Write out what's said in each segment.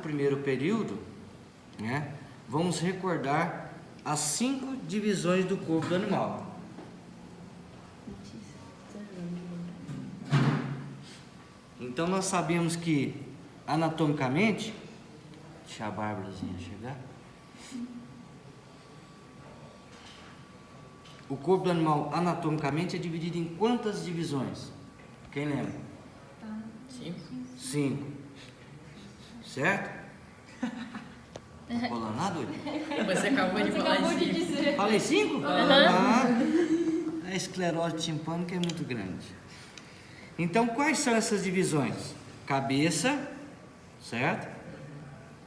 primeiro período, né, vamos recordar as 5 divisões do corpo do animal. Então nós sabemos que anatomicamente, deixa a Bárbarazinha chegar. O corpo do animal anatomicamente é dividido em quantas divisões? Quem lembra? 5. Certo? Tá colando nada, doido? Você acabou de falar de dizer. Falei 5? Ah, a esclerose timpânica é muito grande. Então, quais são essas divisões? Cabeça, certo?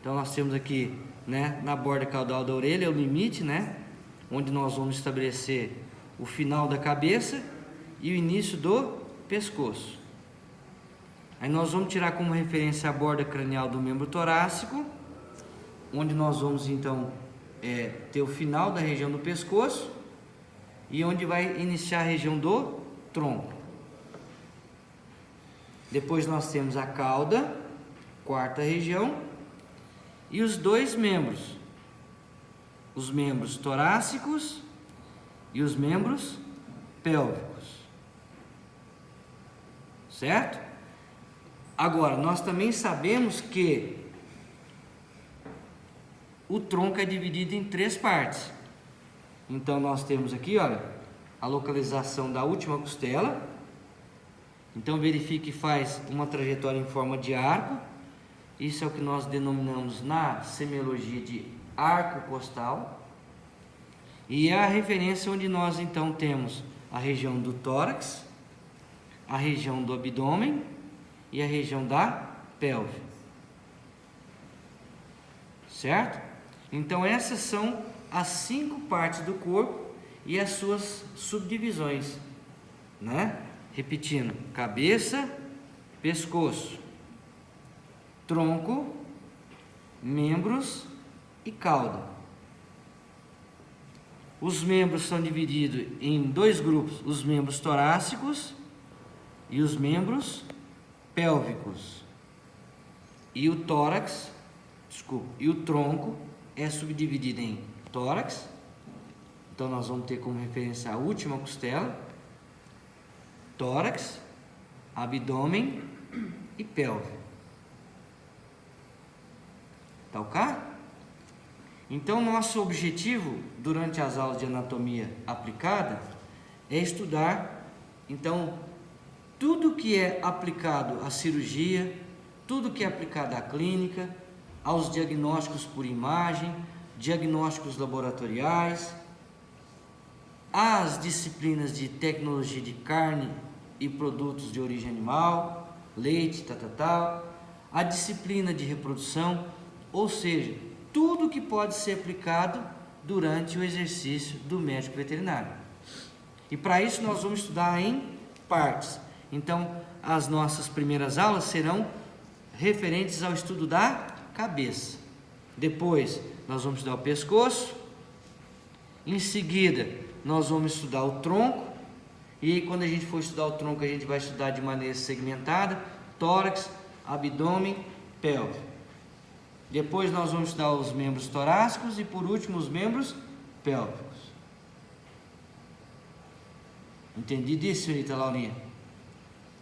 Então, nós temos aqui, né, na borda caudal da orelha, é o limite, né? Onde nós vamos estabelecer o final da cabeça e o início do pescoço. Aí nós vamos tirar como referência a borda cranial do membro torácico, onde nós vamos então ter o final da região do pescoço e onde vai iniciar a região do tronco. Depois nós temos a cauda, quarta região, e os 2 membros, os membros torácicos e os membros pélvicos, certo? Agora, nós também sabemos que o tronco é dividido em 3 partes. Então, nós temos aqui, olha, a localização da última costela. Então, verifique que faz uma trajetória em forma de arco. Isso é o que nós denominamos na semiologia de arco costal, e é a referência onde nós então temos a região do tórax, a região do abdômen e a região da pelve, certo? Então essas são as 5 partes do corpo e as suas subdivisões, né? Repetindo: cabeça, pescoço, tronco, membros e cauda. Os membros são divididos em 2 grupos: os membros torácicos e os membros pélvicos. E o tórax, e o tronco é subdividido em tórax. Então nós vamos ter como referência a última costela, tórax, abdômen e pelve. Tá ok? Então, nosso objetivo durante as aulas de anatomia aplicada é estudar, então, tudo que é aplicado à cirurgia, tudo que é aplicado à clínica, aos diagnósticos por imagem, diagnósticos laboratoriais, às disciplinas de tecnologia de carne e produtos de origem animal, leite, a disciplina de reprodução, ou seja, tudo que pode ser aplicado durante o exercício do médico veterinário. E para isso nós vamos estudar em partes. Então, as nossas primeiras aulas serão referentes ao estudo da cabeça. Depois, nós vamos estudar o pescoço. Em seguida, nós vamos estudar o tronco. E aí, quando a gente for estudar o tronco, a gente vai estudar de maneira segmentada: tórax, abdômen, pelve. Depois nós vamos estudar os membros torácicos e por último os membros pélvicos. Entendi disso, senhorita Laurinha?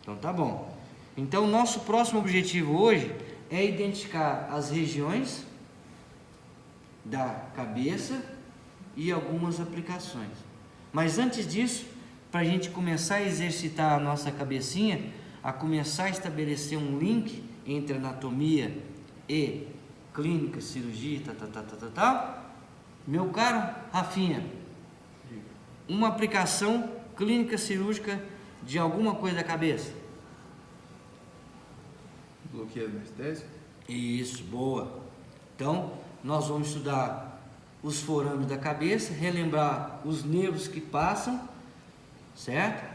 Então tá bom. Então nosso próximo objetivo hoje é identificar as regiões da cabeça e algumas aplicações. Mas antes disso, para a gente começar a exercitar a nossa cabecinha, a começar a estabelecer um link entre anatomia e clínica, cirurgia, meu caro Rafinha, uma aplicação clínica cirúrgica de alguma coisa da cabeça. Bloqueio anestésico? Isso, boa. Então, nós vamos estudar os forames da cabeça, relembrar os nervos que passam, certo?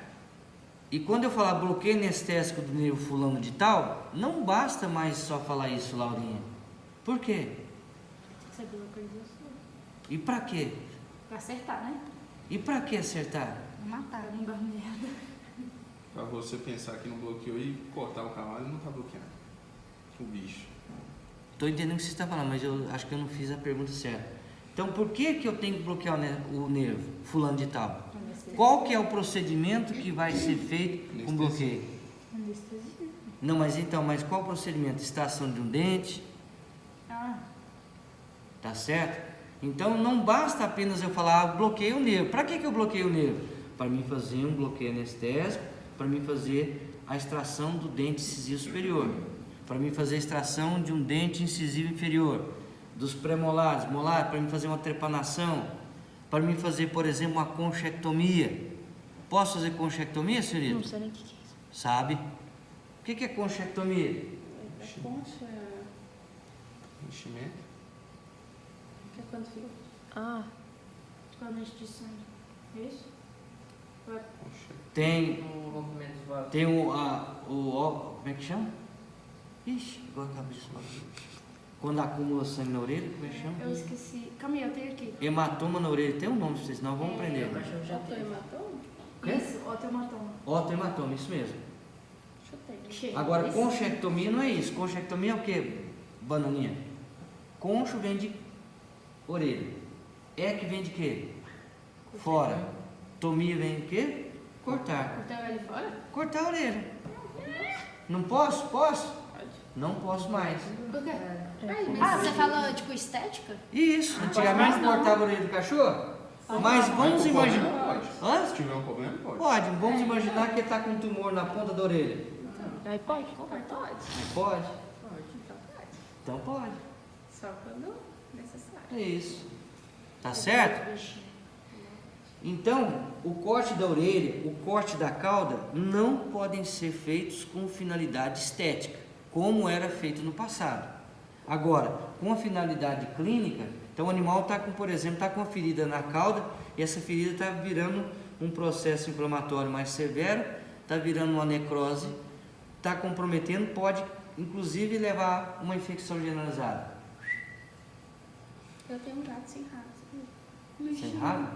E quando eu falar bloqueio anestésico do nervo fulano de tal, não basta mais só falar isso, Laurinha. Por quê? Você bloqueia isso. E pra quê? Pra acertar, né? E pra que acertar? Pra matar, não dá merda. Pra você pensar que não bloqueou e cortar o cavalo, não tá bloqueando o bicho. Estou entendendo o que você está falando, mas eu acho que eu não fiz a pergunta certa. Então, por que eu tenho que bloquear o nervo, fulano de tal? Qual que é o procedimento que vai ser feito com bloqueio? Anestesia. Não, mas então, mas qual o procedimento? Extração de um dente, Ah, tá certo? Então, não basta apenas eu falar, bloqueio o nervo. Para que eu bloqueio o nervo? Para mim fazer um bloqueio anestésico, para mim fazer a extração do dente incisivo superior, para mim fazer a extração de um dente incisivo inferior, dos pré-molares, molares, para mim fazer uma trepanação, para mim fazer, por exemplo, uma conchectomia. Posso fazer conchectomia, senhorita? não sei nem o que é isso. Sabe? O que é conchectomia? A concha Enchimento. que é quando fica. Totalmente de sangue. É isso? Poxa. Tem O rompimento dos vasos. Tem como é que chama? Ixi, agora acabei de falar. Quando acumula sangue na orelha, como é que chama? Eu esqueci. Calma aí, eu tenho aqui. Hematoma na orelha, tem um nome pra vocês, senão vamos aprender. O cachorro já teve. Quê? Isso, otomatoma. Otohematoma, isso mesmo. Chutei. Cheio. Agora, Isso? conchectomia não é isso. Conchectomia é o que, bananinha? Concho vem de orelha. É que vem de quê? Fora. Tomia vem de quê? Cortar. Cortar ele fora? Cortar a orelha. Não posso? Posso? Pode. Não posso mais. Por quê? Mas Ah, você falou, tipo, estética? Isso, antigamente não. cortava a orelha do cachorro. Mas vamos Mas com imaginar. problema pode. Hã? Se tiver um problema, pode. Pode, vamos imaginar que ele está com um tumor na ponta da orelha. Aí pode. Pode. Pode? Pode, então pode. Então pode. Só quando necessário. É isso. Tá certo? Então, o corte da orelha, o corte da cauda não podem ser feitos com finalidade estética, como era feito no passado. Agora, com a finalidade clínica, então o animal está com, por exemplo, está com uma ferida na cauda e essa ferida está virando um processo inflamatório mais severo, está virando uma necrose, está comprometendo, pode inclusive levar uma infecção generalizada. Eu tenho um gato sem rabo. Sem rabo?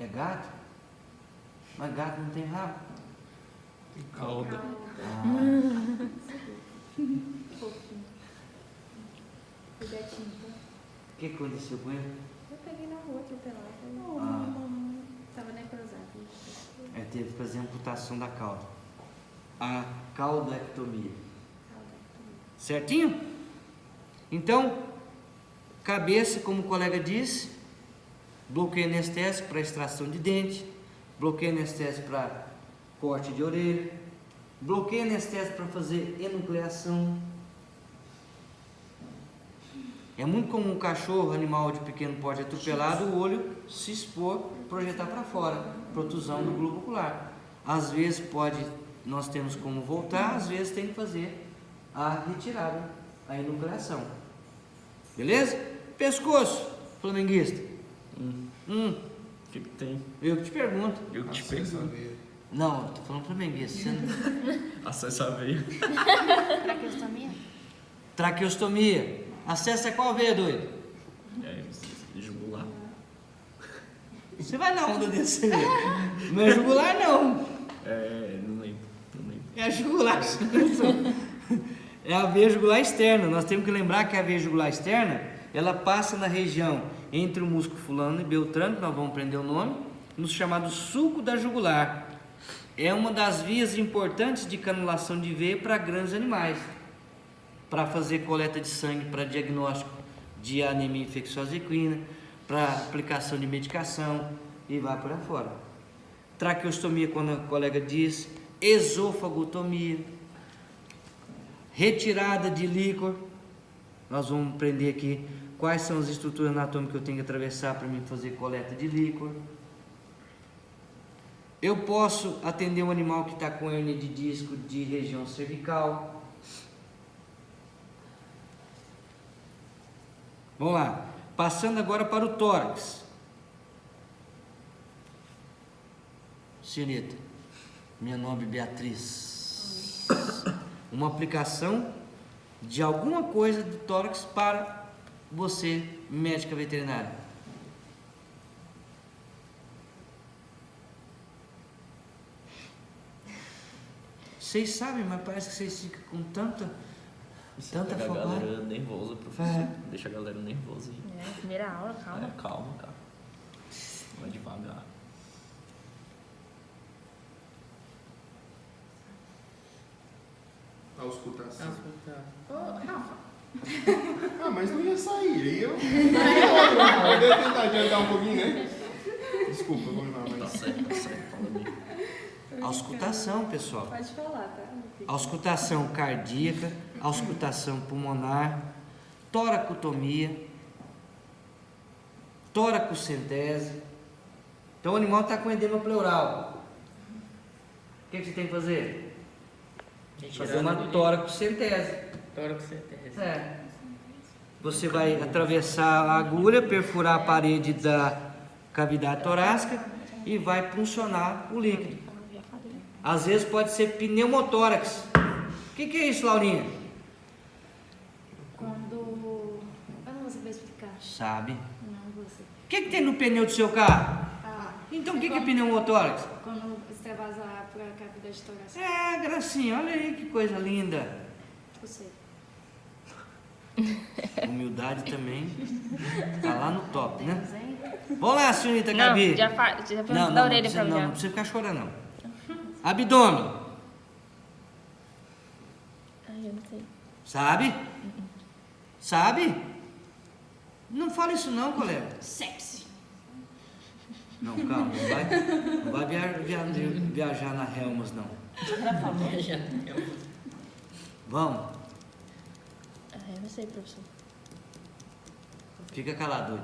É gato? Mas gato não tem rabo. Tem cauda. Ah, Fofinho. O gatinho. o que aconteceu com ele? Eu peguei na rua, atropelado. Ah, Tava necrosado. teve que fazer amputação da cauda. A caudectomia. Certinho? Então, cabeça, como o colega disse, bloqueio anestésico para extração de dente, bloqueio anestésico para corte de orelha, bloqueio anestésico para fazer enucleação. É muito comum um cachorro, animal de pequeno porte atropelado, o olho se expor, projetar para fora, protusão do globo ocular. Às vezes nós temos como voltar, às vezes tem que fazer a retirada, a enucleação. Beleza? Pescoço, flamenguista. O que tem? Eu que te pergunto. Eu que te Acesso à pergunto. veia. Não, tô falando flamenguista. Você não... Acesso à veia. Traqueostomia? Traqueostomia. Acesso a qual veia, doido? É, jugular. Você vai na onda desse. Não é jugular, não. É, não lembro. É a jugular. É a veia jugular externa. Nós temos que lembrar que a veia jugular externa, ela passa na região entre o músculo fulano e beltrano, que nós vamos aprender o nome, no chamado sulco da jugular. É uma das vias importantes de canulação de veia para grandes animais, para fazer coleta de sangue, para diagnóstico de anemia infecciosa equina, para aplicação de medicação e vai por aí fora. Traqueostomia, quando a colega diz, esofagotomia, retirada de líquor. Nós vamos aprender aqui quais são as estruturas anatômicas que eu tenho que atravessar para mim fazer coleta de líquor. Eu posso atender um animal que está com hérnia de disco de região cervical. Vamos lá, passando agora para o tórax. Senhorita, meu nome é Beatriz. Uma aplicação de alguma coisa do tórax para você, médica veterinária. Vocês sabem, mas parece que vocês ficam com tanta Tanta Deixa a afobada. galera nervosa, professor. É. Deixa a galera nervosa aí. Primeira aula, calma. Calma, cara. Vai devagar. Auscultação. Ô, Rafa, Ah, mas não ia sair. Aí eu. Eu devo tentar adiantar um pouquinho, né? Desculpa, vou lá, Tá mas. certo, fala bem. Auscultação, pessoal. pode falar, tá? Auscultação cardíaca, auscultação pulmonar, toracotomia, toracocentese. Então o animal está com edema pleural. O que você tem que fazer? Fazer uma toracocentese. Toracocentese. É. Você vai atravessar a agulha, perfurar a parede da cavidade torácica e vai puncionar o líquido. Às vezes pode ser pneumotórax. O que é isso, Laurinha? Quando... Eu não vou saber explicar. Sabe. Não vou saber. O que tem no pneu do seu carro? Ah, Então o que é pneumotórax? quando extravasa para a cavidade torácica. É, gracinha, olha aí que coisa linda. Eu sei. Humildade também. Tá lá no top, né? Desenho. Vamos lá, senhorita Não, Gabi. já foi da orelha pra mim. não, já. não precisa ficar chorando, não. Abdômen. Ai, eu não sei. Sabe? Sabe? Não fala isso não, colega. Sexy. Não, calma, não vai viajar na Helmas, não. Vamos, Ai, eu não sei, professor. fica calado.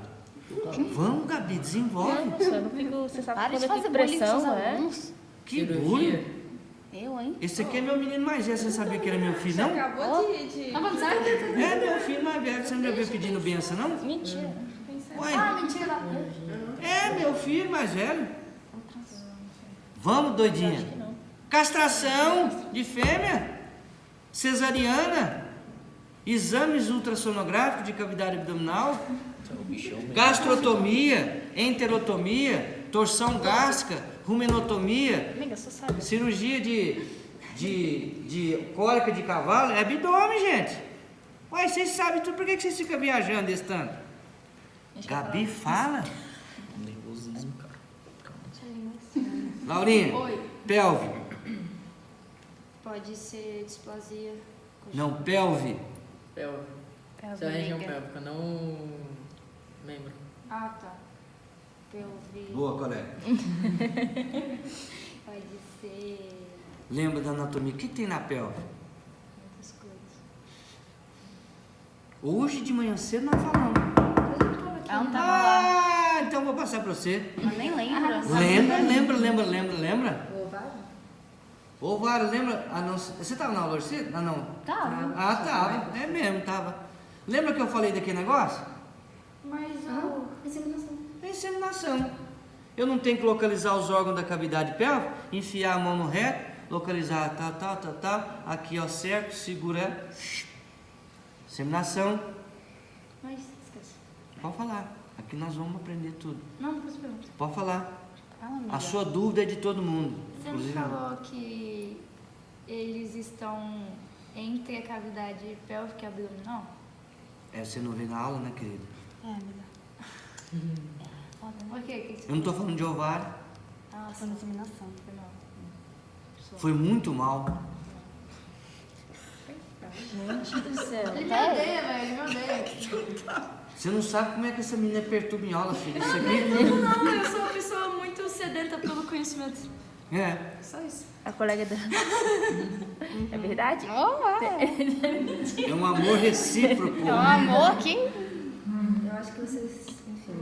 Vamos, Gabi, desenvolve. Não, professor, eu não fico... Você sabe Para quando de eu fazer fico bullying com seus pressão, é? alunos. Que bullying. Eu, hein? Esse aqui é meu menino mais velho, você sabia que era meu filho, Você não? acabou de... Tá falando sério? É meu filho mais velho, você não já viu pedindo benção, não? Mentira. Uai, Ah, mentira. é meu filho mais velho. Vamos, doidinha. Acho que não. Castração de fêmea, cesariana, exames ultrassonográficos de cavidade abdominal, Então, o bichão mesmo. gastrotomia, enterotomia, torção gástrica, rumenotomia, Amiga, só sabe. cirurgia de cólica de cavalo, é abdômen, gente. Ué, vocês sabem tudo, por que vocês ficam viajando desse tanto? Gabi, fala. Nervosismo, cara. Calma. Laurinha, Oi. pelve. Pode ser displasia. Não, pelve. Pélvica. Pelve Essa região meiga. pélvica, não membro. Ah, tá. Pelve. Boa, colega. Pode ser Lembra da anatomia? O que tem na pelve? muitas coisas. Hoje de manhã cedo nós falamos. Ela não tava lá. Ah, então eu vou passar para você. Eu nem lembro. Lembra? Ovário, lembra? Ah, não, você estava na aula hoje cedo? Ah, não. Tava. Ah, tava. É mesmo, tava. Lembra que eu falei daquele negócio? Mas Inseminação. É inseminação. Eu não tenho que localizar os órgãos da cavidade pélvica, enfiar a mão no reto, localizar tal. Aqui, ó, certo, segura. Inseminação. Mas esquece. Pode falar. Aqui nós vamos aprender tudo. Não, depois pergunta. Pode falar. Fala, amiga. A sua dúvida é de todo mundo. Você não inclusive falou que eles estão entre a cavidade pélvica e abdominal? É, você não vê na aula, né, querida? É, amiga. Foda, né? Por quê? Que Eu não estou falando de ovário. Ah, Foi na inseminação. foi mal. Foi muito mal. Gente do céu. Ele me odeia, velho. Ele me odeia. Você não sabe como é que essa menina perturba em aula, filha. Isso aqui. Não, eu sou uma pessoa muito sedenta pelo conhecimento. É. Só isso. A colega dela. É verdade? É um amor recíproco. É um amor aqui. Eu acho que vocês. Enfim.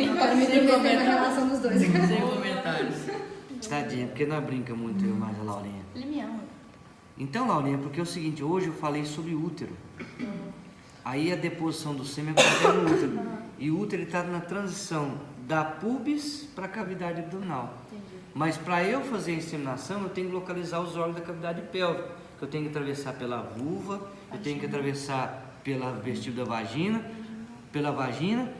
Não quero me meter na relação dos dois. Sem comentários. Tadinha, porque não brinca muito eu mais a Laurinha. Ele me ama. Então, Laurinha, porque é o seguinte, hoje eu falei sobre útero. Aí a deposição do sêmen acontece no útero. E o útero está na transição da pubis para a cavidade abdominal. Mas para eu fazer a inseminação, eu tenho que localizar os órgãos da cavidade pélvica. Eu tenho que atravessar pela vulva, eu tenho que atravessar pela vestíbula da vagina, pela vagina,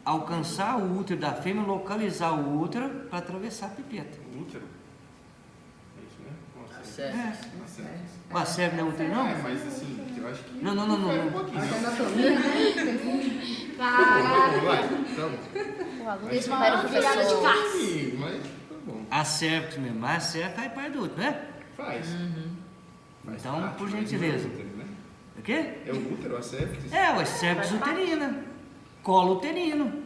alcançar o útero da fêmea, localizar o útero para atravessar a pipeta. Útero? É isso, né? Nossa. Certo. O acéfalo não é útero, não? É, mas assim, eu acho que. Não. Difere um pouquinho, Acho que não? anatomia, né? Vai, tá bom. O aluno Eles espera o vão virada de professor. faca. Sim, mas tá bom. Acéfalo mesmo, mas acéfalo faz parte do útero, né? Faz. Faz Então, parte, por mas gentileza. não é útero, né? O quê? É o útero, a sepsis? É, o sepsis uterina. Colo uterino.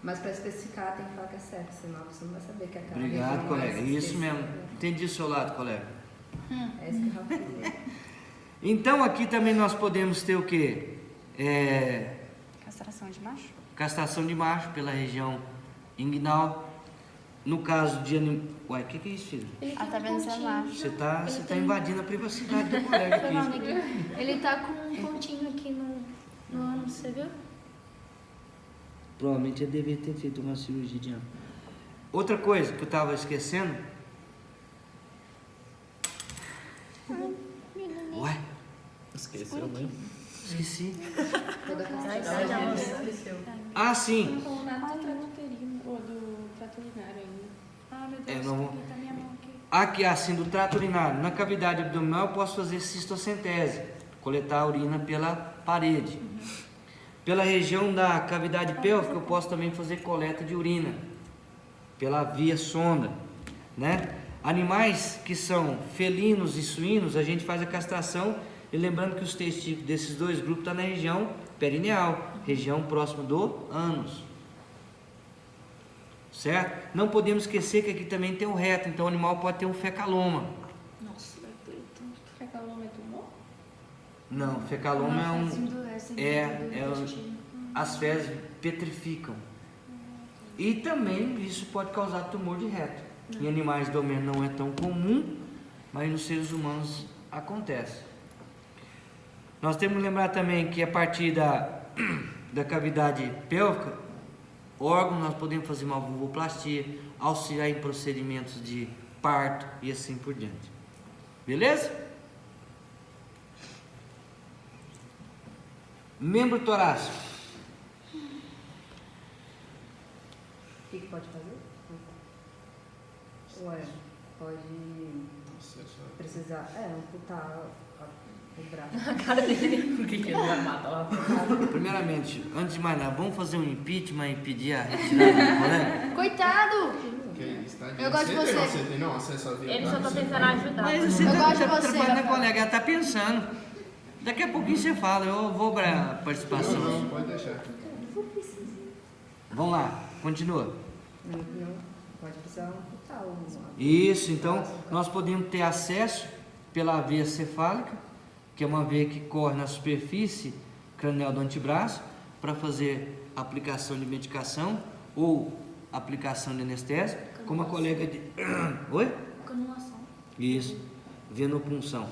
Mas para especificar tem que falar que é sepsis, senão você não vai saber que é aquela Obrigado, região colega. mais Isso mesmo. específica. Entendi o seu lado, colega. É isso que eu falei. Então aqui também nós podemos ter o quê? Castração de macho? Castração de macho pela região inguinal. No caso de Uai, o que é isso, filho? Ah, tá vendo seu macho? Você tá invadindo a privacidade do colega Foi mal, aqui. neguinho. Ele tá com um pontinho aqui no ânus, você viu? Provavelmente ele devia ter feito uma cirurgia de ano. Outra coisa que eu estava esquecendo. Ué, Esqueceu mesmo? esqueci. Toda a Ela castração. já esqueceu. Ah, Não sim. falou nada do trato uterino ou do trato urinário ainda. Ah, meu É, Deus, não- aqui tá minha mão aqui. Aqui, assim, do trato urinário. Na cavidade abdominal eu posso fazer cistocentese, coletar a urina pela parede. Pela região da cavidade pélvica eu posso também fazer coleta de urina, pela via sonda, né? Animais que são felinos e suínos, a gente faz a castração, e lembrando que os testículos desses dois grupos estão na região perineal, região próxima do ânus. Certo? Não podemos esquecer que aqui também tem o reto, então o animal pode ter um fecaloma. Nossa, vai doer tanto. Fecaloma é tumor? Não, fecaloma é um. Endurece, é as fezes petrificam. E também isso pode causar tumor de reto. Em animais doménicos não é tão comum, mas nos seres humanos acontece. Nós temos que lembrar também que a partir da cavidade pélvica, órgãos, nós podemos fazer uma vulvoplastia, auxiliar em procedimentos de parto e assim por diante. Beleza? Membro torácico. O que pode fazer? Ué, pode precisar, amputar o braço. Por que ele vai matar lá? Primeiramente, antes de mais nada, vamos fazer um impeachment e pedir a retirada do colega? Coitado! Que isso, tá? Eu gosto de você. Você tem não acesso à vida. Ele só tá tentando ajudar. Mas você Eu tá gosto de você, trabalhando, Rafael. colega, ela tá pensando. Daqui a pouquinho você fala, eu vou para a participação. Não, pode deixar. Vamos lá, continua. Não, pode precisar amputar o Isso, então nós podemos ter acesso pela veia cefálica, que é uma veia que corre na superfície cranial do antebraço, para fazer aplicação de medicação ou aplicação de anestésico, como a colega de... Oi? Canulação. Isso, venopunção.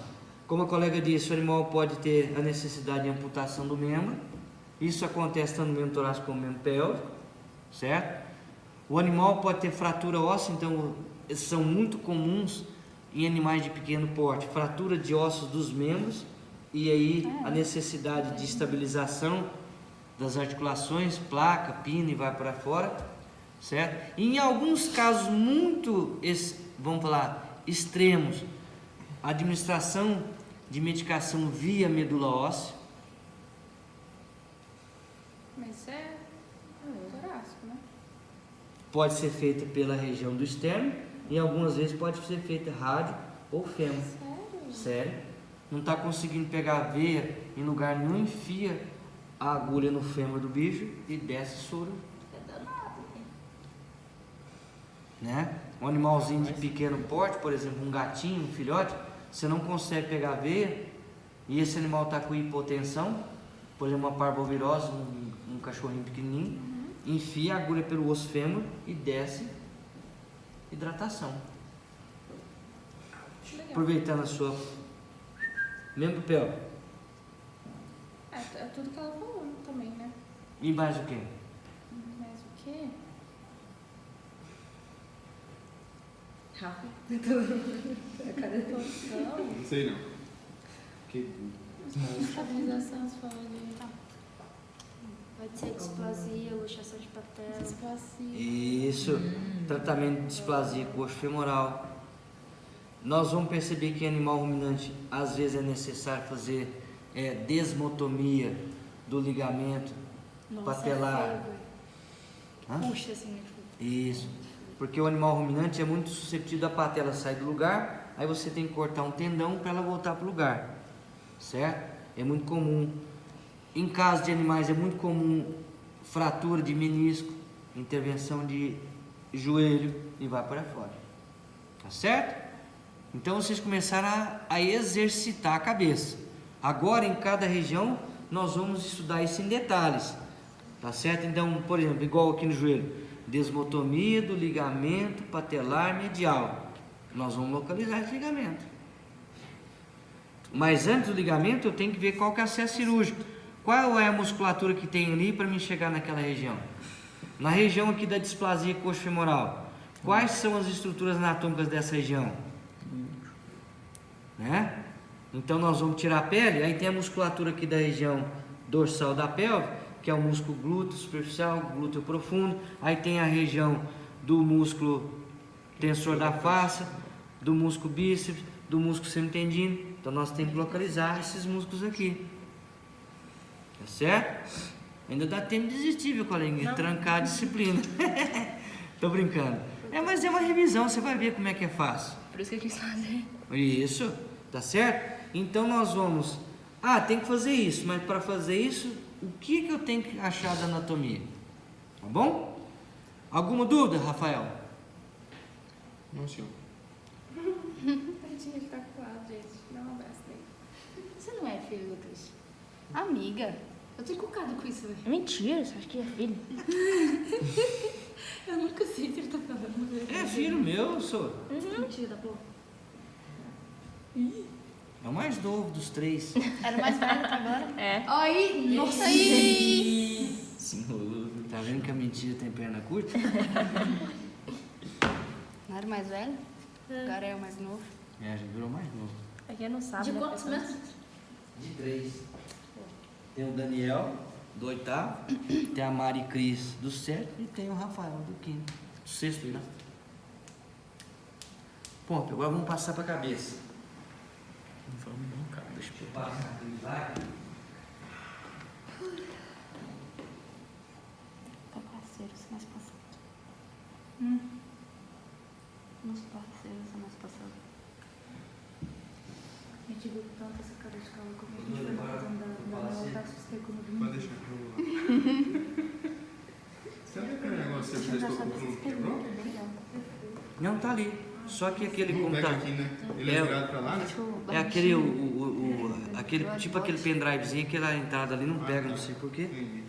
Como a colega disse, o animal pode ter a necessidade de amputação do membro. Isso acontece tanto no membro torácico como no membro pélvico, certo? O animal pode ter fratura óssea, então são muito comuns em animais de pequeno porte, fratura de ossos dos membros, e aí a necessidade de estabilização das articulações, placa, pino e vai para fora, certo? E em alguns casos muito, vamos falar, extremos, a administração de medicação via medula óssea, Mas isso é torácico, né? pode ser feita pela região do externo e algumas vezes pode ser feita rádio ou fêmur. Sério? Sério? Não está conseguindo pegar a veia em lugar nenhum, enfia a agulha no fêmur do bicho e desce soro. Né? Um animalzinho de pequeno porte, por exemplo, um gatinho, um filhote, você não consegue pegar a veia e esse animal está com hipotensão, por exemplo, uma parvovirose, um cachorrinho pequenininho, enfia a agulha pelo osso fêmur e desce hidratação. Legal. Aproveitando a sua membro pélvico. É tudo que ela falou também, né? E mais o quê? Mas o quê? Rafa. Cadê tu? Não sei não. Que... Estabilização, você falou de Pode ser displasia, luxação de patela. displasia. Isso, tratamento de displasia coxo-femoral, nós vamos perceber que em animal ruminante, às vezes é necessário fazer desmotomia do ligamento patelar. Hã? Puxa assim, né? Isso, porque o animal ruminante é muito suscetível da patela sair do lugar, aí você tem que cortar um tendão para ela voltar para o lugar, certo? É muito comum. Em caso de animais é muito comum fratura de menisco, intervenção de joelho e vai para fora, tá certo? Então vocês começaram a exercitar a cabeça. Agora em cada região nós vamos estudar isso em detalhes, tá certo? Então, por exemplo, igual aqui no joelho, desmotomia do ligamento patelar medial, nós vamos localizar esse ligamento. Mas antes do ligamento eu tenho que ver qual que é o acesso cirúrgico. Qual é a musculatura que tem ali para mim chegar naquela região? Na região aqui da displasia coxofemoral, quais são as estruturas anatômicas dessa região? Né? Então nós vamos tirar a pele, aí tem a musculatura aqui da região dorsal da pelve, que é o músculo glúteo superficial, glúteo profundo, aí tem a região do músculo tensor da face, do músculo bíceps, do músculo semitendino. Então nós temos que localizar esses músculos aqui. Tá certo? Ainda dá tempo de desistir, viu, coleguinha? Trancar a disciplina. Tô brincando. Mas é uma revisão, você vai ver como é que é fácil. Por isso que eu quis fazer. Isso, tá certo? Então nós vamos... tem que fazer isso, mas para fazer isso, o que eu tenho que achar da anatomia? Tá bom? Alguma dúvida, Rafael? Não, senhor. Tadinha, ele tá com lado, gente. Dá um abraço nele. Você não é filho, Lucas? Amiga. Eu tô encucada com isso, velho. Mentira, você acha que é filho? Eu nunca sei se ele tá falando. É filho meu, eu sou. Mentira da porra. É o mais novo dos 3. Era o mais velho até agora? É. Aí, nossa, aí. Senhor. Tá vendo que a mentira tem perna curta? Não era o mais velho? Agora é o mais novo. Já virou mais novo. É que não sabe, De né, quantos pessoal? mesmo? De 3. Tem o Daniel, do 8º, tem a Mari Cris, do 7º, e tem o Rafael, do 5º. Do 6º, né? Ponto, agora vamos passar pra cabeça. Não vamos não, cara. Deixa eu Passa aqui, vai. Tá parceiro, semana passada. Nos parceiros, semana passada. Eu tive tanta essa cara de calma como a gente foi fazendo da minha assustei quando eu vi. Pode deixar que eu vou lá. Você lembra aquele negócio que você testou com o Bruno quebrou? Não, tá ali. Só que aquele Não como pega tá. aqui, né? Ele é virado pra lá, né? É aquele, aquele pendrivezinho, aquela entrada ali não pega, não sei porquê. Entendi.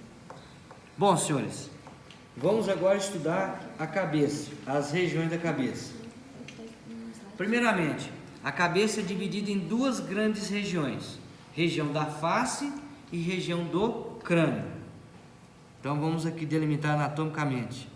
Bom, senhores, vamos agora estudar a cabeça, as regiões da cabeça. Primeiramente, a cabeça é dividida em duas grandes regiões: região da face e região do crânio. Então vamos aqui delimitar anatomicamente.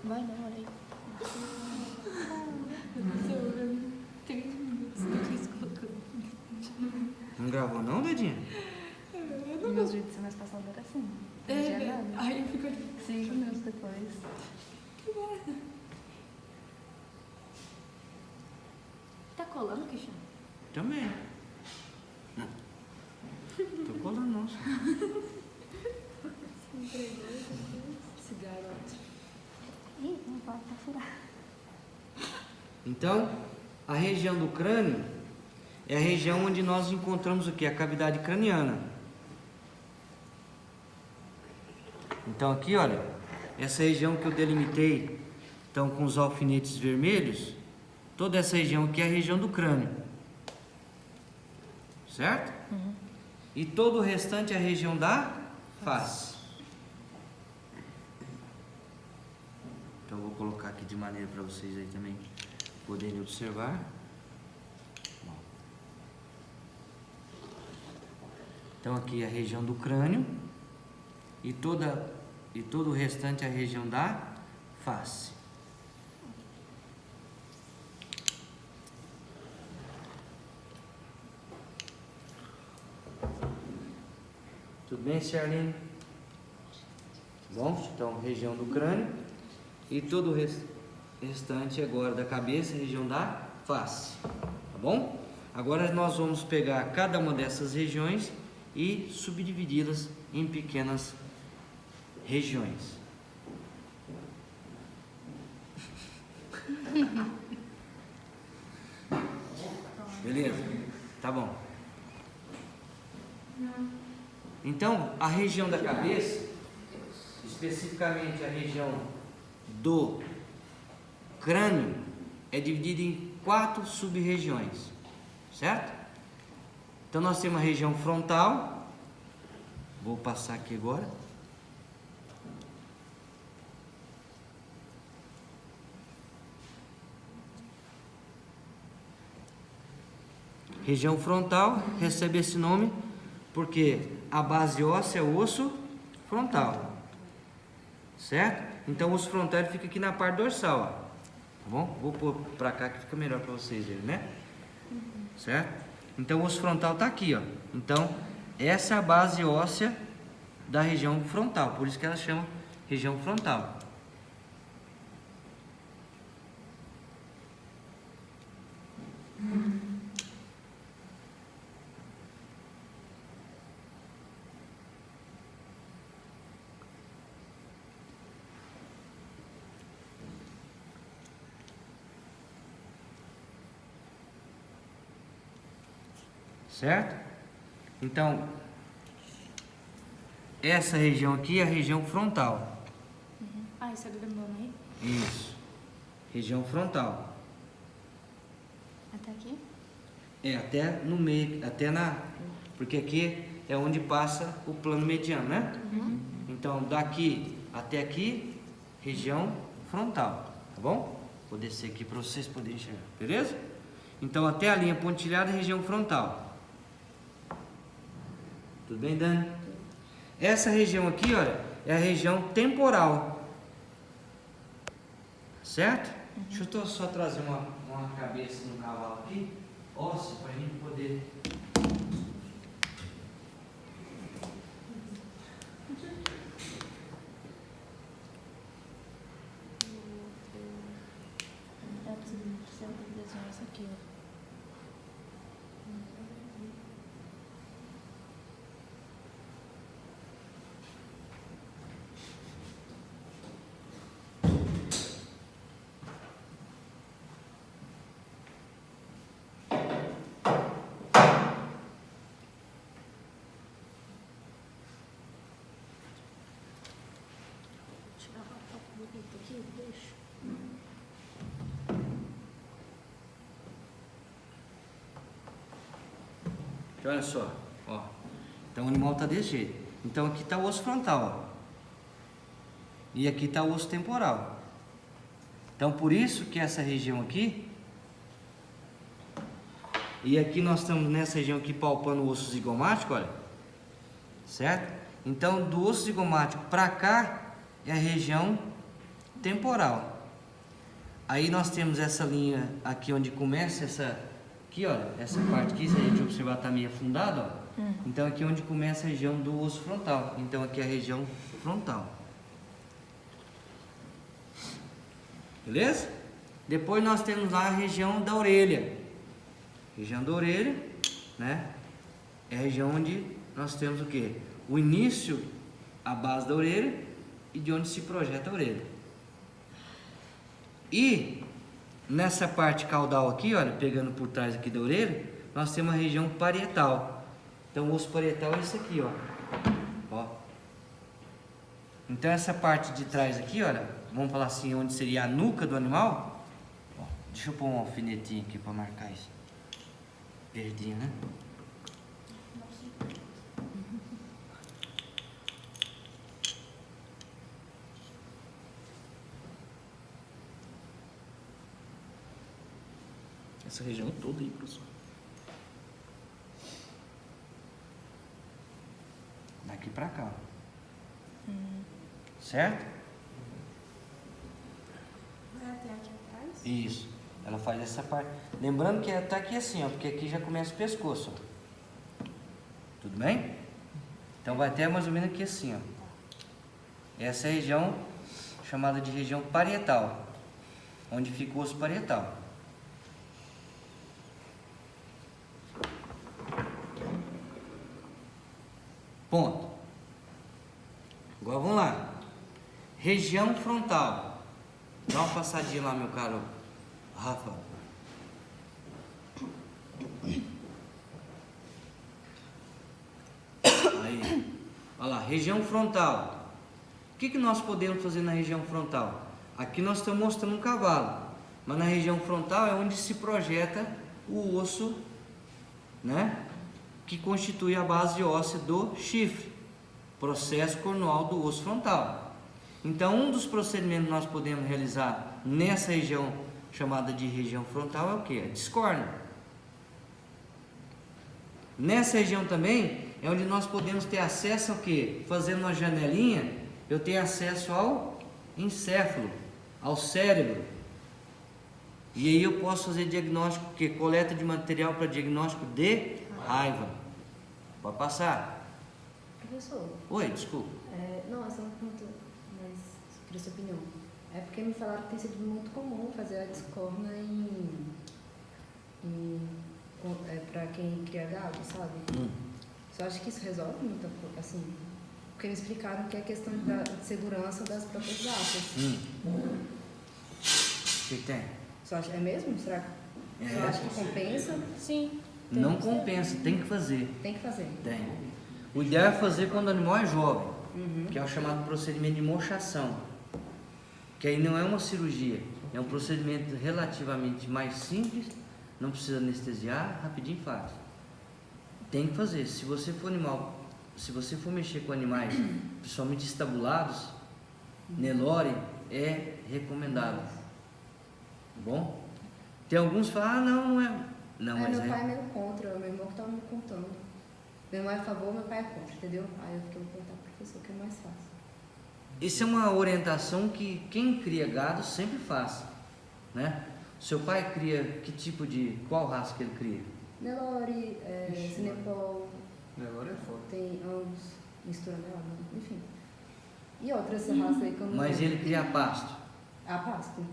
Vai não, olha aí. 3 minutos depois colocando. Não gravou não, Dedinha? Meus vídeos semana passada era assim. Não tinha nada. Aí eu fico 5 minutos depois. Tá colando, Cristiano? Também. Tô colando não. Esse garoto. Ih, não pode furar. Então, a região do crânio é a região onde nós encontramos o que? A cavidade craniana. Então aqui, olha, essa região que eu delimitei, então com os alfinetes vermelhos, toda essa região aqui é a região do crânio. Certo? E todo o restante é a região da face. Então eu vou colocar aqui de maneira para vocês aí também poderem observar. Bom. Então aqui é a região do crânio e todo o restante é a região da face. Tudo bem, Charlene? Bom, então região do crânio e todo o restante agora da cabeça, região da face, tá bom? Agora nós vamos pegar cada uma dessas regiões e subdividi-las em pequenas regiões. Beleza? Tá bom. Então, a região da cabeça, especificamente a região do crânio, é dividida em 4 sub-regiões, certo? Então, nós temos a região frontal, vou passar aqui agora. Região frontal recebe esse nome porque a base óssea é o osso frontal, certo? Então o osso frontal ele fica aqui na parte dorsal, ó. Tá bom? Vou pôr para cá que fica melhor para vocês verem, né? Certo? Então o osso frontal tá aqui, ó. Então essa é a base óssea da região frontal, por isso que ela chama região frontal. Certo? Então, essa região aqui é a região frontal. Ah, isso é do nome aí? Isso. Região frontal. Até aqui? É, até no meio, até na... Porque aqui é onde passa o plano mediano, né? Então, daqui até aqui, região frontal, tá bom? Vou descer aqui para vocês poderem enxergar, beleza? Então, até a linha pontilhada é região frontal. Tudo bem, Dani? Essa região aqui, olha, é a região temporal. Certo? Deixa eu só trazer uma cabeça no cavalo aqui, óssea, para a gente poder... Eu preciso desenhar isso aqui, ó. Tirar uma foto bonita aqui, deixa. Então, olha só, ó. Então o animal está desse jeito. Então aqui está o osso frontal, ó. E aqui está o osso temporal. Então por isso que essa região aqui, e aqui nós estamos nessa região aqui palpando o osso zigomático, olha, certo? Então do osso zigomático para cá é a região temporal. Aí nós temos essa linha aqui onde começa essa, aqui olha, essa parte aqui, se a gente observar está meio afundado, ó. Então aqui é onde começa a região do osso frontal. Então aqui é a região frontal. Beleza? Depois nós temos lá a região da orelha. Região da orelha, né? É a região onde nós temos o quê? O início, a base da orelha e de onde se projeta a orelha. E nessa parte caudal aqui, olha, pegando por trás aqui da orelha, nós temos a região parietal. Então o osso parietal é esse aqui, ó. Ó. Então essa parte de trás aqui, olha, vamos falar assim, onde seria a nuca do animal. Ó, deixa eu pôr um alfinetinho aqui para marcar isso. Verdinho, né? Essa região toda aí, professor. Daqui pra cá. Certo? Vai até aqui atrás? Isso. Ela faz essa parte. Lembrando que ela tá aqui assim, ó, porque aqui já começa o pescoço, ó. Tudo bem? Então vai até mais ou menos aqui assim, ó. Essa é a região chamada de região parietal, onde fica o osso parietal. Ponto. Agora vamos lá. Região frontal. Dá uma passadinha lá, meu caro Rafa. Aí. Olha lá, região frontal. O que nós podemos fazer na região frontal? Aqui nós estamos mostrando um cavalo, mas na região frontal é onde se projeta o osso, né, que constitui a base óssea do chifre, processo cornual do osso frontal. Então, um dos procedimentos que nós podemos realizar nessa região chamada de região frontal é o que? A discórnia. Nessa região também é onde nós podemos ter acesso ao que? Fazendo uma janelinha, eu tenho acesso ao encéfalo, ao cérebro. E aí eu posso fazer diagnóstico, que coleta de material para diagnóstico de raiva. Pode passar. Professor, Oi, desculpa. não, essa é uma pergunta, mas queria sua opinião. É porque me falaram que tem sido muito comum fazer a discórnia para quem cria gado, sabe? Você acha que isso resolve muita coisa, assim? Porque me explicaram que é questão de segurança das próprias vacas. O que tem? Você acha, é mesmo? Será que você acha que compensa? Sim. Não compensa, tem que fazer. Tem que fazer. Tem. O ideal é fazer quando o animal é jovem, que é o chamado procedimento de mochação, que aí não é uma cirurgia, é um procedimento relativamente mais simples, não precisa anestesiar, rapidinho faz. Tem que fazer. Se você for mexer com animais, principalmente estabulados, Nelore é recomendado. Tá bom? Tem alguns que falam, não é. Não, mas meu pai é meio contra, meu irmão que estava me contando. Meu irmão é a favor, meu pai é contra, entendeu? Aí eu fiquei vou perguntar pro professor, que é mais fácil. Isso é uma orientação que quem cria gado sempre faz, né? Seu pai cria que tipo de... Qual raça que ele cria? Nelore, Cinepol, Agora é foda. tem ambos, mistura nela, enfim. E outras raças aí que eu não Mas lembro. ele cria a pasto. A pasto.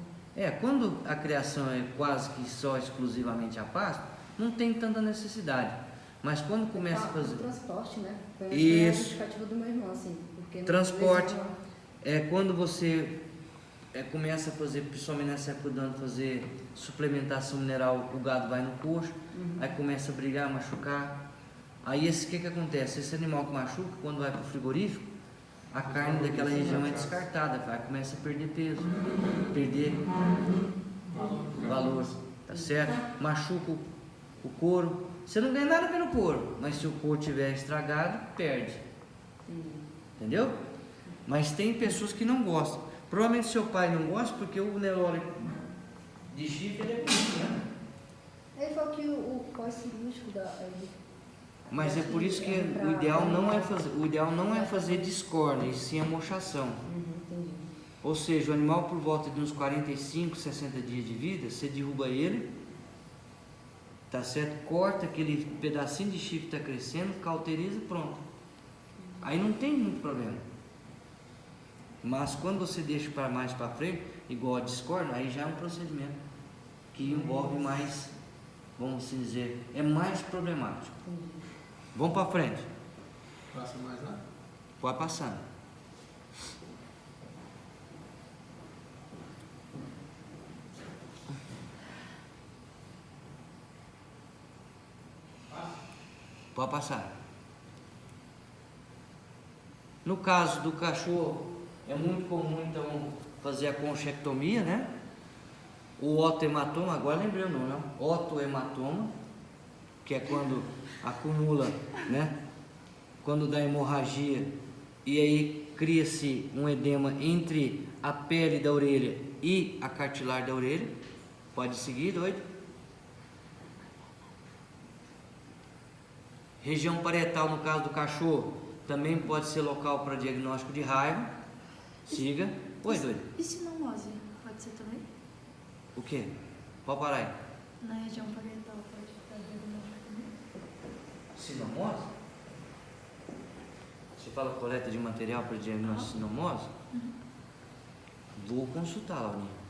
Quando a criação é quase que só exclusivamente a pasto, não tem tanta necessidade. Mas quando começa a fazer... O transporte, né? Foi a Isso. justificativa do meu irmão, assim. Porque Transporte. não- É quando você começa a fazer, principalmente nessa época do ano, fazer suplementação mineral, o gado vai no coxo, aí começa a brigar, machucar. Aí o que acontece? Esse animal que machuca, quando vai para o frigorífico, a carne daquela região é descartada, começa a perder peso, perder valor, tá certo? Machuca o couro. Você não ganha nada pelo couro, mas se o couro estiver estragado, perde. Entendeu? Mas tem pessoas que não gostam. Provavelmente seu pai não gosta porque o Nelore de chifre ele é bonito, né? Ele falou que o pós-cirúrgico da... Mas é por isso que o ideal não é fazer discórnia, e sim a mochação. Entendi. Ou seja, o animal por volta de uns 45, 60 dias de vida, você derruba ele, tá certo? Corta aquele pedacinho de chifre que está crescendo, cauteriza, pronto. Aí não tem muito problema. Mas quando você deixa para mais para frente, igual a discórdia, aí já é um procedimento que envolve mais, vamos assim dizer, é mais problemático. Vamos para frente. Passa mais nada. Pode passar. Pode passar. No caso do cachorro, é muito comum então fazer a conchectomia, né? O otohematoma, agora lembrei o nome, não? Otohematoma, que é quando acumula, né? Quando dá hemorragia e aí cria-se um edema entre a pele da orelha e a cartilagem da orelha. Pode seguir, doido? Região parietal, no caso do cachorro, também pode ser local para diagnóstico de raiva. Siga. Oi, doido. E sinomose? Pode ser também? O quê? Pode parar aí. Na região parietal pode estar diagnóstico também? Sinomose? Você fala coleta de material para diagnóstico de sinomose? Vou consultar, Laurinha.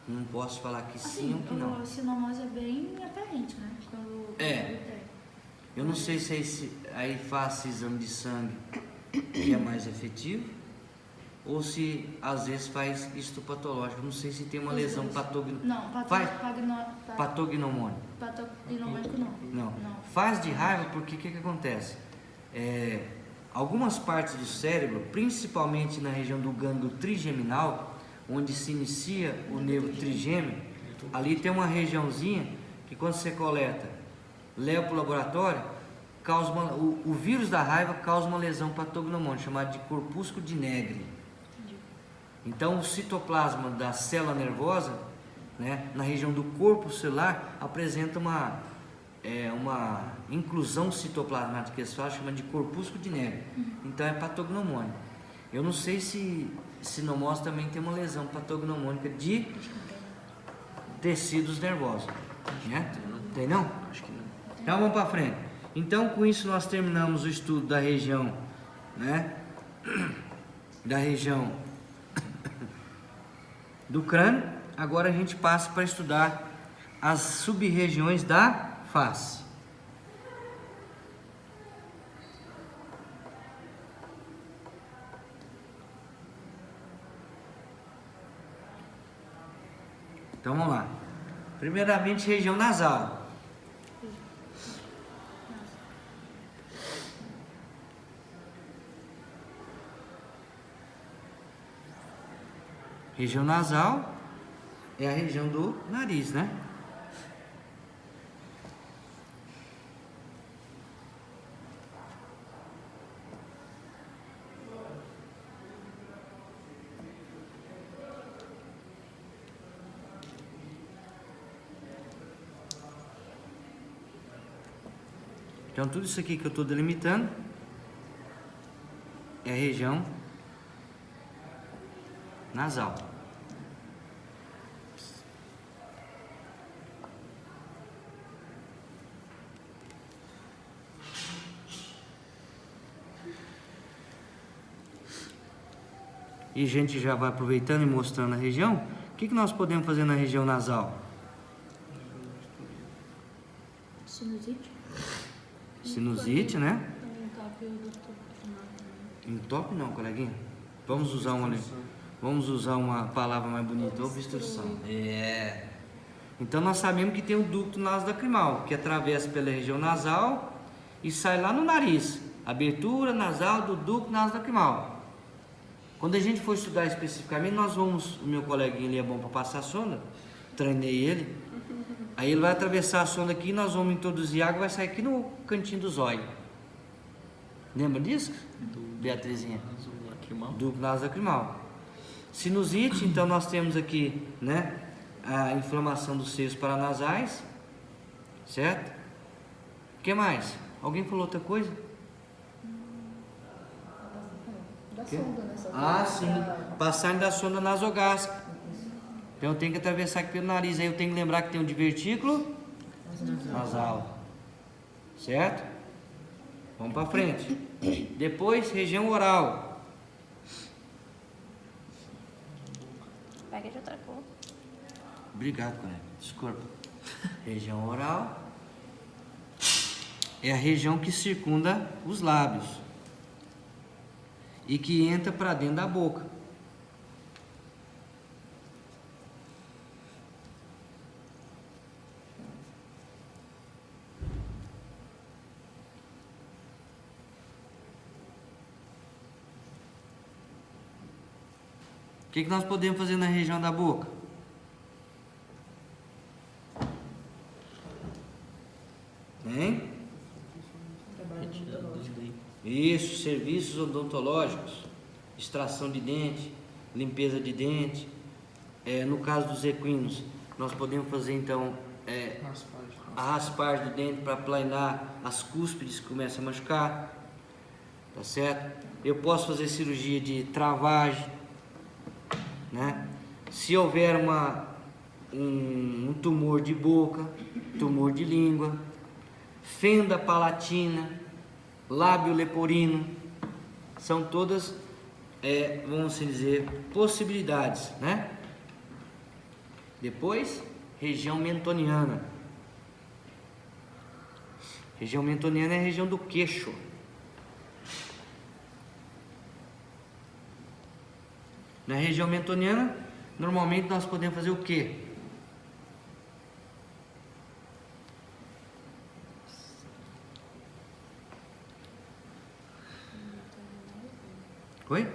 Não posso falar que sim ou que não. A sinomose é bem aparente, né? Quando Eu não sei se aí faz exame de sangue que é mais efetivo ou se às vezes faz histopatológico. Não sei se tem uma lesão patognomônica. Não, Patognomônica. patognomônico não. Não. Faz de raiva porque o que acontece? Algumas partes do cérebro, principalmente na região do gânglio trigeminal, onde se inicia o nervo trigêmeo, ali tem uma regiãozinha que quando você coleta, leva para o laboratório, causa o vírus da raiva causa uma lesão patognomônica, chamada de corpúsculo de Negri. Então o citoplasma da célula nervosa, né, na região do corpo celular, apresenta uma inclusão citoplasmática que eles falam, chama de corpúsculo de Negri. Então é patognomônico. Eu não sei se sinomose também tem uma lesão patognomônica de tecidos nervosos, né? Tem não? Acho que não. Então vamos para frente. Então com isso nós terminamos o estudo da região, né? Da região do crânio. Agora a gente passa para estudar as sub-regiões da face. Então vamos lá. Primeiramente, região nasal. Região nasal é a região do nariz, né? Então, tudo isso aqui que eu estou delimitando é a região nasal. E a gente já vai aproveitando e mostrando a região. O que nós podemos fazer na região nasal? Sinusite? Sinusite, né? Entope o doutor. Entope não, coleguinha. Vamos usar uma palavra mais bonita, obstrução. Então nós sabemos que tem o ducto nasolacrimal, que atravessa pela região nasal e sai lá no nariz. Abertura nasal do ducto nasolacrimal. Quando a gente for estudar especificamente, o meu coleguinha ali é bom para passar a sonda, treinei ele. Aí ele vai atravessar a sonda aqui, nós vamos introduzir água, vai sair aqui no cantinho do zóio. Lembra disso, Beatrizinha? Ducto nasolacrimal. Sinusite, então nós temos aqui, né, a inflamação dos seios paranasais, certo? O que mais? Alguém falou outra coisa? Da sonda, né? Sim. Passagem da sonda nasogástrica. Então eu tenho que atravessar aqui pelo nariz. Aí eu tenho que lembrar que tem um divertículo nasal. Certo? Vamos para frente. Depois, região oral. Pega de outra cor. Obrigado, colega. Desculpa. Região oral é a região que circunda os lábios e que entra para dentro da boca. O que nós podemos fazer na região da boca? Hein? Isso, serviços odontológicos, extração de dente, limpeza de dente. No caso dos equinos, nós podemos fazer então raspar do dente para aplanar as cúspides que começam a machucar, tá certo? Eu posso fazer cirurgia de travagem, né? Se houver um tumor de boca, tumor de língua, fenda palatina, lábio leporino, são todas, vamos dizer, possibilidades, né? Depois, região mentoniana. Região mentoniana é a região do queixo. Na região mentoniana, normalmente nós podemos fazer o quê? Oi?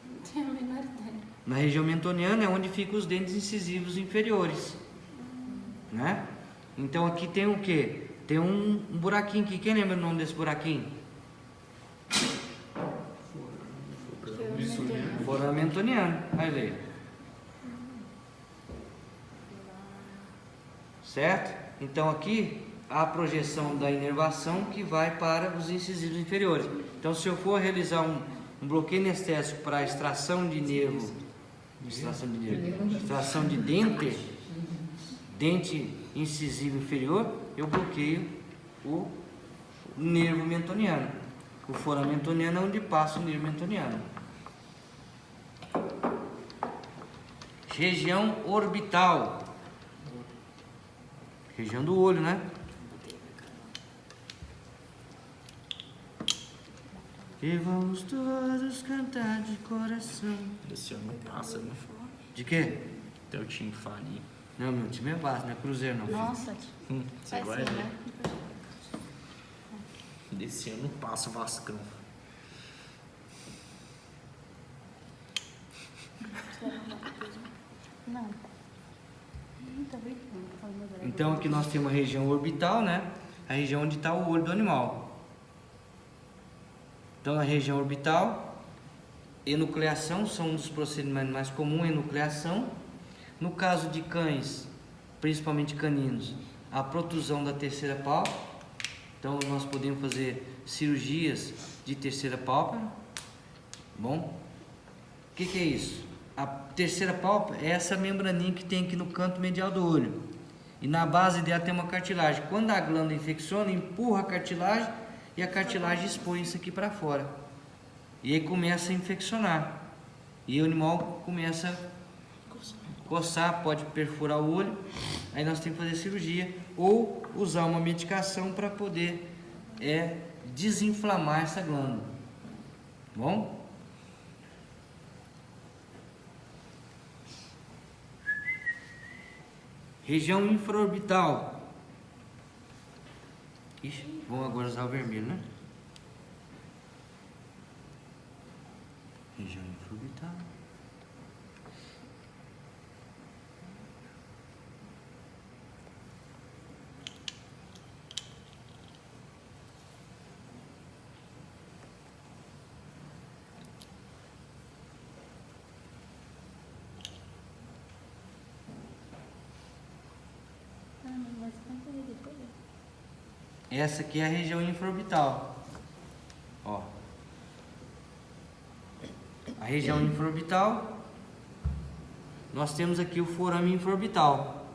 Não tenho a menor ideia. Na região mentoniana é onde ficam os dentes incisivos inferiores, né? Então aqui tem o quê? Tem um buraquinho aqui. Quem lembra o nome desse buraquinho? Forame mentoniano. Aí lê. Certo? Então aqui a projeção da inervação que vai para os incisivos inferiores. Então se eu for realizar um bloqueio anestésico para extração de nervo, extração de dente incisivo inferior, eu bloqueio o nervo mentoniano. O forame mentoniano é onde passa o nervo mentoniano. Região orbital. Região do olho, né? E vamos todos cantar de coração. Esse ano não passa, né? De quê? Teu time falir. Não, meu time é Vasco, não é Cruzeiro não. Nossa, Você vai vai ser, ver. né? Desse ano passa o Vascão. Não. Tá brincando, tá falando agora. Então aqui nós temos a região orbital, né? A região onde está o olho do animal. Então na região orbital, enucleação são um dos procedimentos mais comuns, enucleação. No caso de cães, principalmente caninos, a protusão da terceira pálpebra. Então nós podemos fazer cirurgias de terceira pálpebra. Bom, o que é isso? A terceira pálpebra é essa membraninha que tem aqui no canto medial do olho. E na base dela tem uma cartilagem. Quando a glândula infecciona, empurra a cartilagem e a cartilagem expõe isso aqui para fora. E aí começa a infeccionar. E o animal começa a coçar, pode perfurar o olho. Aí nós temos que fazer cirurgia ou usar uma medicação para poder desinflamar essa glândula. Bom? Região infraorbital. Ixi, vamos agora usar o vermelho, né? Região infraorbital. Essa aqui é a região infraorbital. Ó. A região infraorbital, nós temos aqui o forame infraorbital.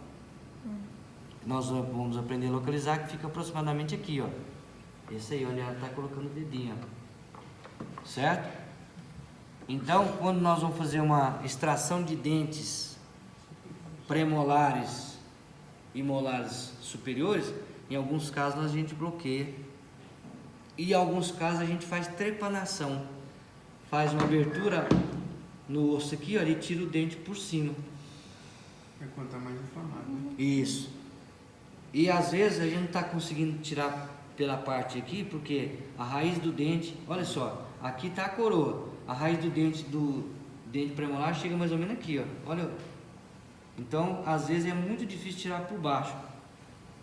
Nós vamos aprender a localizar, que fica aproximadamente aqui, ó. Esse aí, onde ela está colocando o dedinho, ó. Certo? Então, quando nós vamos fazer uma extração de dentes premolares e molares superiores, em alguns casos a gente bloqueia. E em alguns casos a gente faz trepanação. Faz uma abertura no osso aqui, ó, e tira o dente por cima. É quando tá mais inflamado, né? Isso. E às vezes a gente não está conseguindo tirar pela parte aqui, porque a raiz do dente, olha só, aqui está a coroa. A raiz do dente premolar chega mais ou menos aqui, ó. Olha. Então, às vezes é muito difícil tirar por baixo.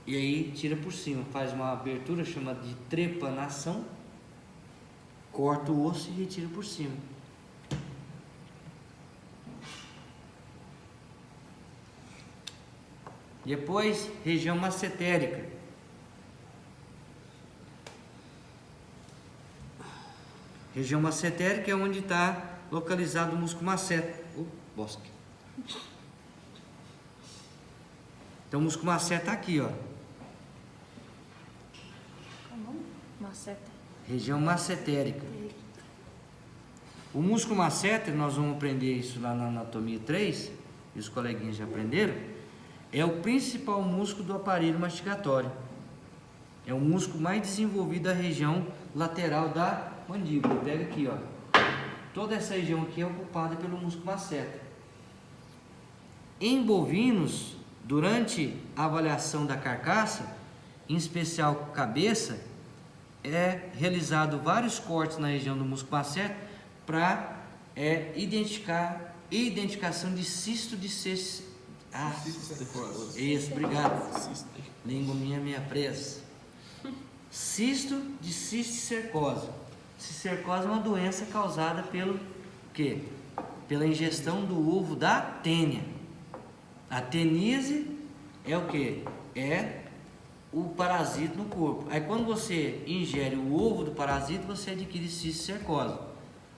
E aí tira por cima, faz uma abertura chamada de trepanação, corta o osso e retira por cima. Depois, região massetérica. Região massetérica é onde está localizado o músculo masseter. Bosque. Então o músculo masseter está aqui, ó. Maceta. Região massetérica. O músculo masseter, nós vamos aprender isso lá na anatomia 3, e os coleguinhas já aprenderam, é o principal músculo do aparelho mastigatório. É o músculo mais desenvolvido da região lateral da mandíbula. Pega aqui, ó. Toda essa região aqui é ocupada pelo músculo masseter. Em bovinos, durante a avaliação da carcaça, em especial cabeça, é realizado vários cortes na região do músculo masseter para identificação de cisto de isso, obrigado. Língua minha presa. Cisto de cisticercose. Cisticercose é uma doença causada pelo quê? Pela ingestão do ovo da tênia. A teníase é o quê? É o parasita no corpo. Aí quando você ingere o ovo do parasita, você adquire cisticercose.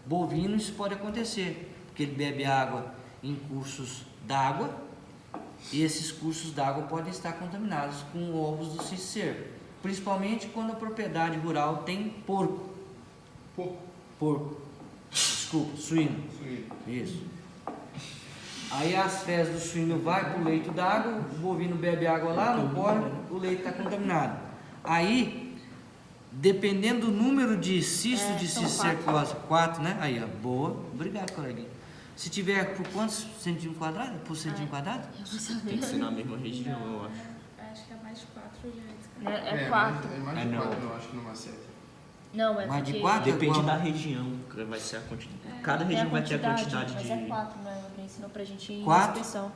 Bovino isso pode acontecer, porque ele bebe água em cursos d'água e esses cursos d'água podem estar contaminados com ovos do cisticerco, principalmente quando a propriedade rural tem porco. Desculpa, suíno. Isso. Aí as fezes do suíno vai para o leito d'água, o bovino bebe água lá, no córrego, o leite está contaminado. Aí, dependendo do número de cisto de cisticercose, 4, né? Aí, ó, boa. Obrigado, coleguinha. Se tiver por quantos centímetros quadrados? Por centímetro quadrado? Tem que ser na mesma região, eu acho. Acho que é mais de 4 já. É 4. É mais de 4, eu acho, no macete. Não, é Mais de porque 4? Depende da região, que vai ser a quantidade. Cada região vai ter a quantidade mas de. é 4, né? Alguém ensinou pra gente ir 4? na inspeção.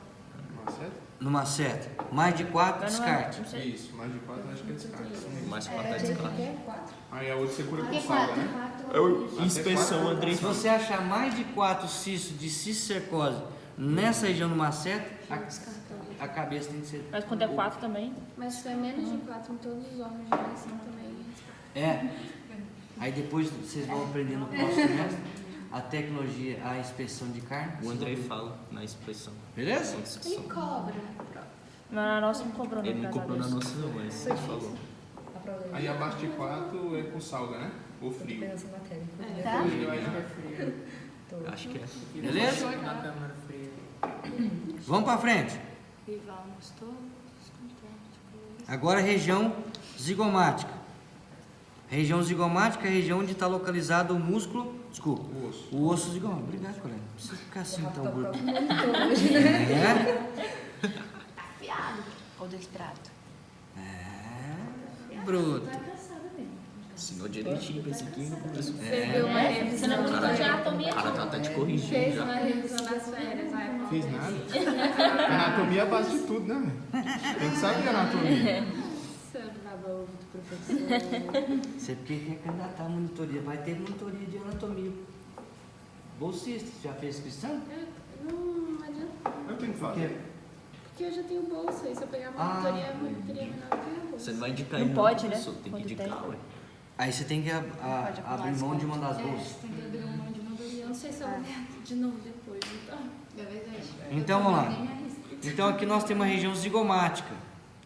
Macete? Numa seta. Mais de 4, Mas não é- descarte. não sei. Isso, mais de 4 eu acho que é descarte. isso mesmo. Mais 4 é Tinha que descarte. ter 4. Aí a outra você cura com Porque salga, 4, né? 4. Inspeção, Andrei. Se você achar mais de 4 cistos de cisticercose nessa região do macete, a cabeça tem que ser... Mas quando é 4 também. Mas se é menos de 4 em todos os órgãos de eleição também. É. Aí depois vocês vão aprender no próximo semestre a tecnologia, a inspeção de carne. O Andrei fala na inspeção. Beleza? Ele cobra. Na nossa não cobrou, né? Ele não graças a comprou na Deus. nossa não, mas ele falou. Aí abaixo de 4 é com salga, né? Ou frio. Essa matéria. Tá? Eu acho que é frio. Acho que é. Beleza? Na câmara fria. Vamos para frente. E vamos todos contentes. Agora a região zigomática. Região zigomática é a região onde está localizado o músculo, desculpa, O osso. o osso zigomático. Obrigado, colega. Não precisa ficar assim tão Tá bruto. hoje, né? É? Ou desesperado. É. Bruto. Ensinou direitinho pra esse aqui no começo. Você viu uma revisão Você não de de O anatomia, cara tá até te corrigindo Fez já. uma revisão nas férias, vai. Fiz nada. Anatomia é a base de tudo, né, velho? Tem que saber anatomia. Seu baba-ovo do professor. Você quer candidatar a monitoria. Vai ter monitoria de anatomia. Bolsista, já fez inscrição? Não adianta. Eu tenho que fazer. Porque eu já tenho bolsa. E se eu pegar a monitoria, a monitoria é menor que a bolsa. Você não vai indicar Não ele, pode, né? professor. Tem que Quando indicar, tem. ué. Aí você tem que abrir mão de uma das É, bolsas. tem que abrir mão de monitoria. Eu não sei se eu vou de novo depois, então. É verdade. Então vamos lá. Então aqui nós temos a região zigomática,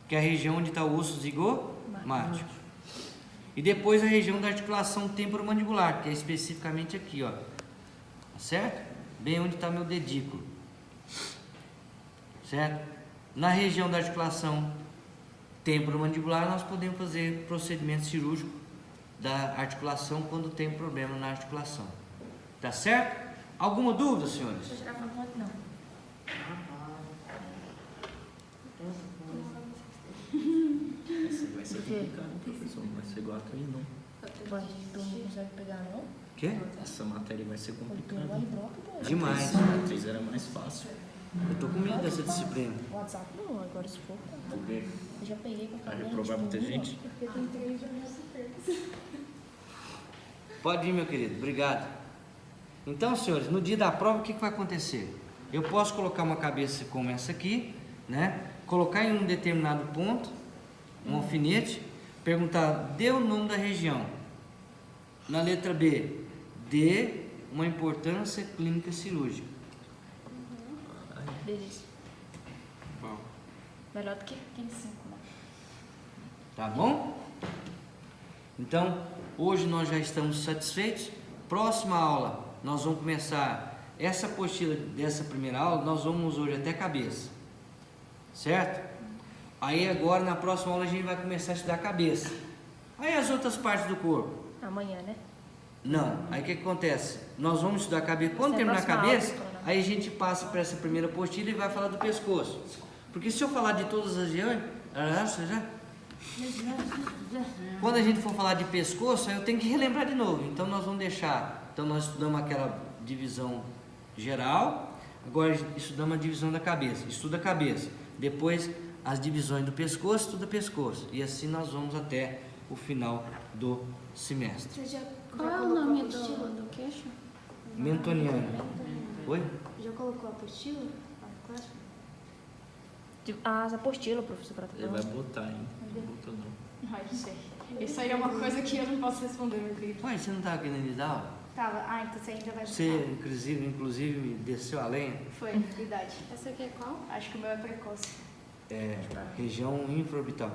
que é a região onde está o osso zigomático. E depois a região da articulação temporomandibular, que é especificamente aqui, ó. Tá certo? Bem onde está meu dedículo. Certo? Na região da articulação temporomandibular nós podemos fazer procedimento cirúrgico da articulação quando tem problema na articulação. Tá certo? Alguma dúvida, senhores? Deixa eu tirar foto, não. Esse vai ser complicado, professor. Não vai ser igual a tua, não. Ué, tu não consegue pegar, não? Quê? Essa matéria vai ser Tu vai complicada. e droga, pô. Demais. A 3 era mais fácil. Eu tô com medo dessa disciplina. WhatsApp não, agora se for, tá. Vou ver. Eu já peguei com a Vai caderno, reprovar tipo, muita gente? Porque tem 3 já Pode ir, meu querido. Obrigado. Então, senhores, no dia da prova, o que vai acontecer? Eu posso colocar uma cabeça como essa aqui, né? Colocar em um determinado ponto, um alfinete, perguntar, dê o nome da região. Na letra B, dê uma importância clínica cirúrgica. Beleza. Bom. Melhor do que 5, né? Tá bom? Então, hoje nós já estamos satisfeitos. Próxima aula, nós vamos começar essa apostila dessa primeira aula, nós vamos hoje até cabeça. Certo? Aí agora, na próxima aula, a gente vai começar a estudar a cabeça. Aí as outras partes do corpo. Amanhã, né? Não, aí o que acontece? Nós vamos estudar a cabeça. Quando Essa é a terminar a próxima cabeça, aula, então, né? aí a gente passa para essa primeira apostila e vai falar do pescoço. Porque se eu falar de todas as regiões, quando a gente for falar de pescoço, aí eu tenho que relembrar de novo. Então nós vamos deixar. Então nós estudamos aquela divisão geral, agora estudamos a divisão da cabeça. Estuda a cabeça. Depois as divisões do pescoço, estuda pescoço. E assim nós vamos até o final do semestre. Qual é o nome do queixo? Mentoniana. Oi? Já colocou a apostila? As apostilas, professor. Ele vai botar, hein? Não botou não. Ai, não sei. Isso aí é uma coisa que eu não posso responder, meu querido. Ué, você não estava querendo me dar aula? Tava. Ah, então você ainda vai Você, inclusive, desceu a lenha. Foi, verdade. Essa aqui é qual? Acho que o meu é precoce. É, região infraorbital.